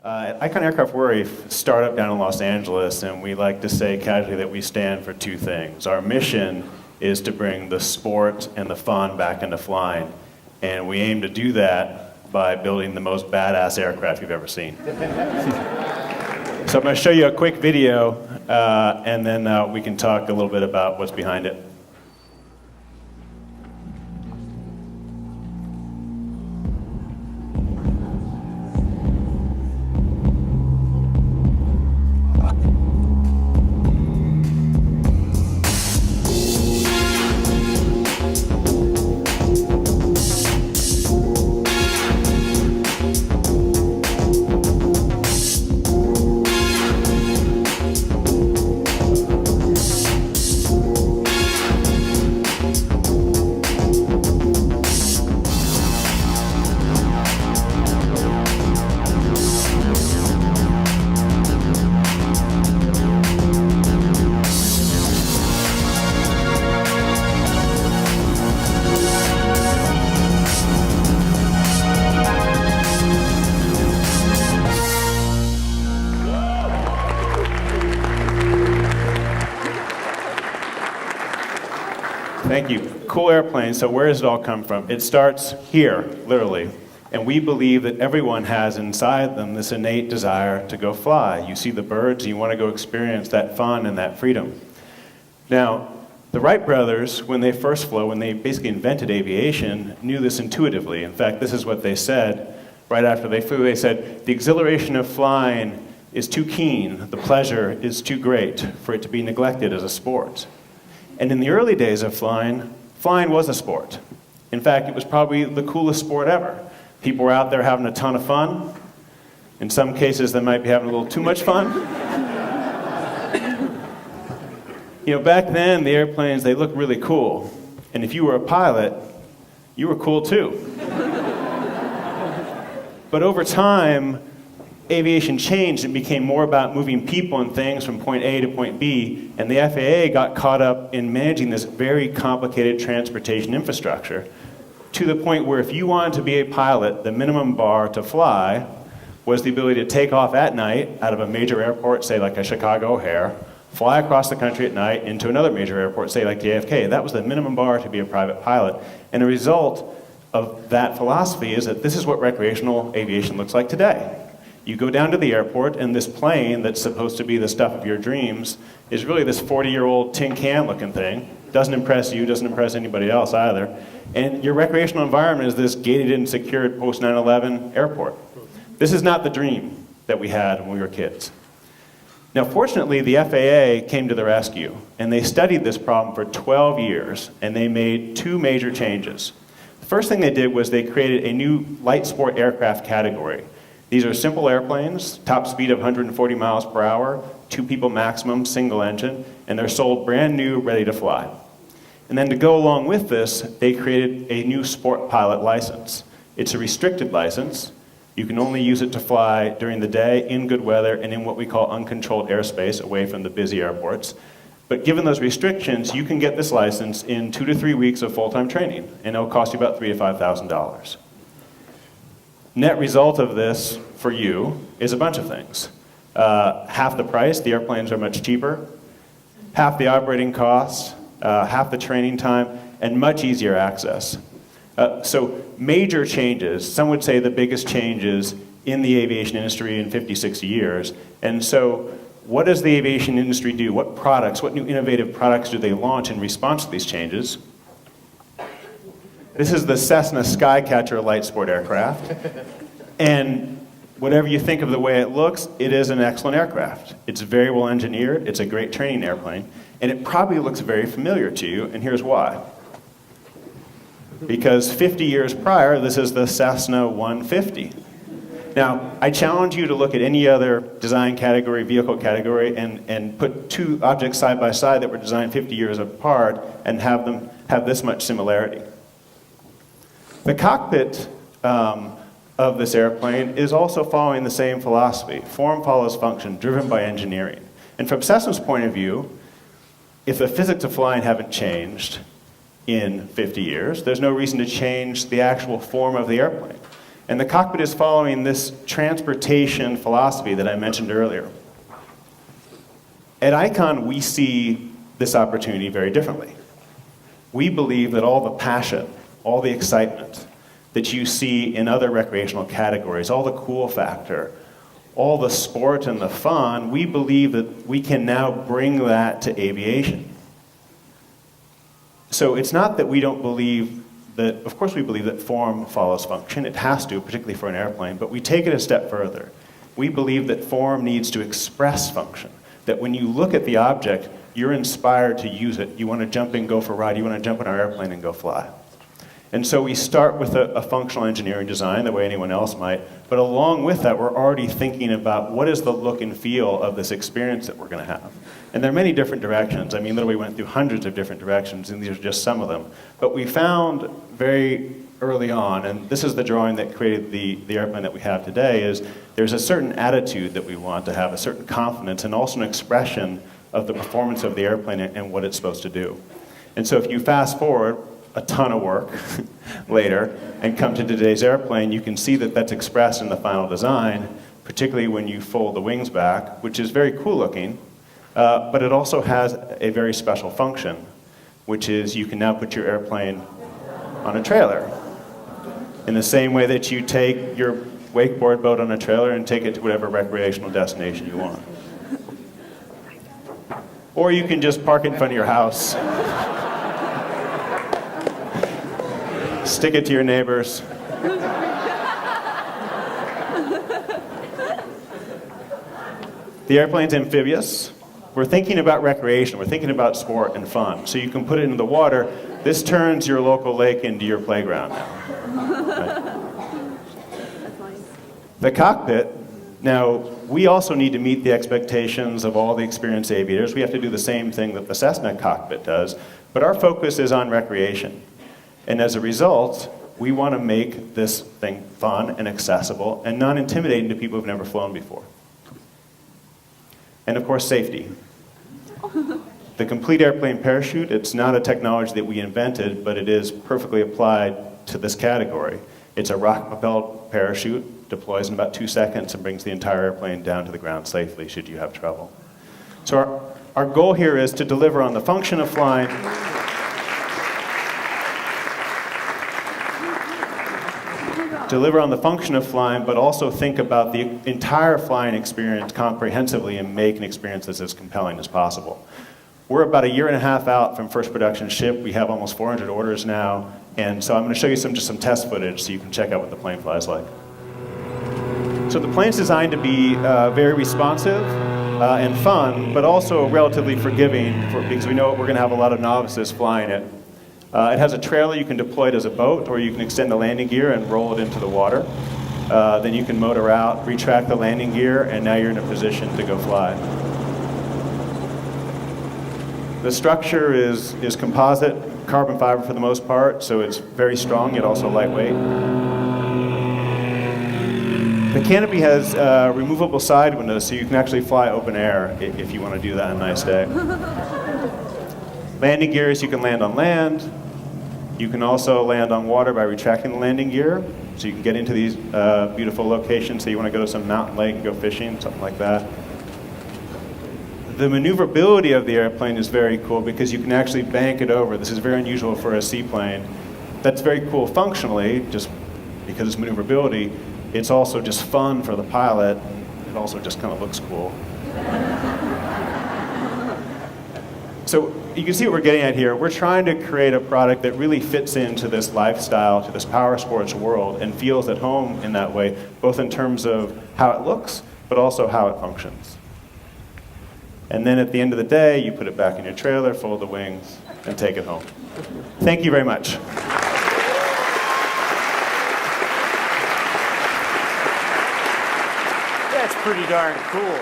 At Icon Aircraft, we're a startup down in Los Angeles, and we like to say casually that we stand for two things. Our mission is to bring the sport and the fun back into flying, and we aim to do that by building the most badass aircraft you've ever seen. So I'm going to show you a quick video, and then we can talk a little bit about what's behind it. Thank you. Cool airplane. So where does it all come from? It starts here, literally. And we believe that everyone has inside them this innate desire to go fly. You see the birds, and you want to go experience that fun and that freedom. Now, the Wright brothers, when they first flew, when they basically invented aviation, knew this intuitively. In fact, this is what they said right after they flew. They said, the exhilaration of flying is too keen, the pleasure is too great for it to be neglected as a sport. And in the early days of flying, flying was a sport. In fact, it was probably the coolest sport ever. People were out there having a ton of fun. In some cases, they might be having a little too much fun. You know, back then, the airplanes, they looked really cool. And if you were a pilot, you were cool too. But over time, aviation changed and became more about moving people and things from point A to point B, and the FAA got caught up in managing this very complicated transportation infrastructure to the point where if you wanted to be a pilot, the minimum bar to fly was the ability to take off at night out of a major airport, say like a Chicago O'Hare, fly across the country at night into another major airport, say like JFK. That was the minimum bar to be a private pilot. And the result of that philosophy is that this is what recreational aviation looks like today. You go down to the airport, and this plane that's supposed to be the stuff of your dreams is really this 40-year-old tin can looking thing. Doesn't impress you, doesn't impress anybody else either. And your recreational environment is this gated and secured post 9/11 airport. This is not the dream that we had when we were kids. Now, fortunately, the FAA came to the rescue, and they studied this problem for 12 years, and they made two major changes. The first thing they did was they created a new light sport aircraft category. These are simple airplanes, top speed of 140 miles per hour, 2 people maximum, single engine, and they're sold brand new, ready to fly. And then to go along with this, they created a new sport pilot license. It's a restricted license. You can only use it to fly during the day, in good weather, and in what we call uncontrolled airspace, away from the busy airports. But given those restrictions, you can get this license in 2 to 3 weeks of full-time training, and it'll cost you about $3,000 to $5,000. Net result of this for you is a bunch of things. Half the price, the airplanes are much cheaper. Half the operating costs, half the training time, and much easier access. So major changes, some would say the biggest changes in the aviation industry in 50, 60 years. And so what does the aviation industry do? What products, what new innovative products do they launch in response to these changes? This is the Cessna Skycatcher light sport aircraft. And whatever you think of the way it looks, it is an excellent aircraft. It's very well engineered, it's a great training airplane, and it probably looks very familiar to you, and here's why. Because 50 years prior, this is the Cessna 150. Now, I challenge you to look at any other design category, vehicle category, and put two objects side by side that were designed 50 years apart and have them have this much similarity. The cockpit of this airplane is also following the same philosophy. Form follows function, driven by engineering. And from Cessna's point of view, if the physics of flying haven't changed in 50 years, there's no reason to change the actual form of the airplane. And the cockpit is following this transportation philosophy that I mentioned earlier. At Icon, we see this opportunity very differently. We believe that all the passion, all the excitement that you see in other recreational categories, all the cool factor, all the sport and the fun, we believe that we can now bring that to aviation. So it's not that we don't believe that, of course we believe that form follows function. It has to, particularly for an airplane, but we take it a step further. We believe that form needs to express function, that when you look at the object, you're inspired to use it. You want to jump in, go for a ride. You want to jump in our airplane and go fly. And so we start with a functional engineering design, the way anyone else might, but along with that, we're already thinking about what is the look and feel of this experience that we're going to have. And there are many different directions. I mean, literally we went through hundreds of different directions, and these are just some of them. But we found very early on, and this is the drawing that created the airplane that we have today, is there's a certain attitude that we want to have, a certain confidence, and also an expression of the performance of the airplane and what it's supposed to do. And so if you fast forward a ton of work later and come to today's airplane, you can see that that's expressed in the final design, particularly when you fold the wings back, which is very cool looking, but it also has a very special function, which is you can now put your airplane on a trailer. In the same way that you take your wakeboard boat on a trailer and take it to whatever recreational destination you want. Or you can just park it in front of your house. Stick it to your neighbors. The airplane's amphibious. We're thinking about recreation. We're thinking about sport and fun. So you can put it into the water. This turns your local lake into your playground now. Right? The cockpit, now, we also need to meet the expectations of all the experienced aviators. We have to do the same thing that the Cessna cockpit does, but our focus is on recreation. And as a result, we want to make this thing fun and accessible and non-intimidating to people who've never flown before. And of course, safety. The complete airplane parachute, it's not a technology that we invented, but it is perfectly applied to this category. It's a rocket-propelled parachute, deploys in about 2 seconds and brings the entire airplane down to the ground safely should you have trouble. So our goal here is to deliver on the function of flying, but also think about the entire flying experience comprehensively and make an experience that's as compelling as possible. We're about 1.5 years out from first production ship. We have almost 400 orders now, and so I'm going to show you just some test footage so you can check out what the plane flies like. So the plane's designed to be very responsive and fun, but also relatively forgiving because we know we're going to have a lot of novices flying it. It has a trailer you can deploy it as a boat, or you can extend the landing gear and roll it into the water. Then you can motor out, retract the landing gear, and now you're in a position to go fly. The structure is composite, carbon fiber for the most part, so it's very strong, yet also lightweight. The canopy has removable side windows, so you can actually fly open air if you want to do that on a nice day. Landing gears, you can land on land. You can also land on water by retracting the landing gear, so you can get into these beautiful locations. So you want to go to some mountain lake and go fishing, something like that. The maneuverability of the airplane is very cool because you can actually bank it over. This is very unusual for a seaplane. That's very cool functionally, just because it's maneuverability. It's also just fun for the pilot. It also just kind of looks cool. So you can see what we're getting at here. We're trying to create a product that really fits into this lifestyle, to this power sports world, and feels at home in that way, both in terms of how it looks, but also how it functions. And then at the end of the day, you put it back in your trailer, fold the wings, and take it home. Thank you very much. That's pretty darn cool.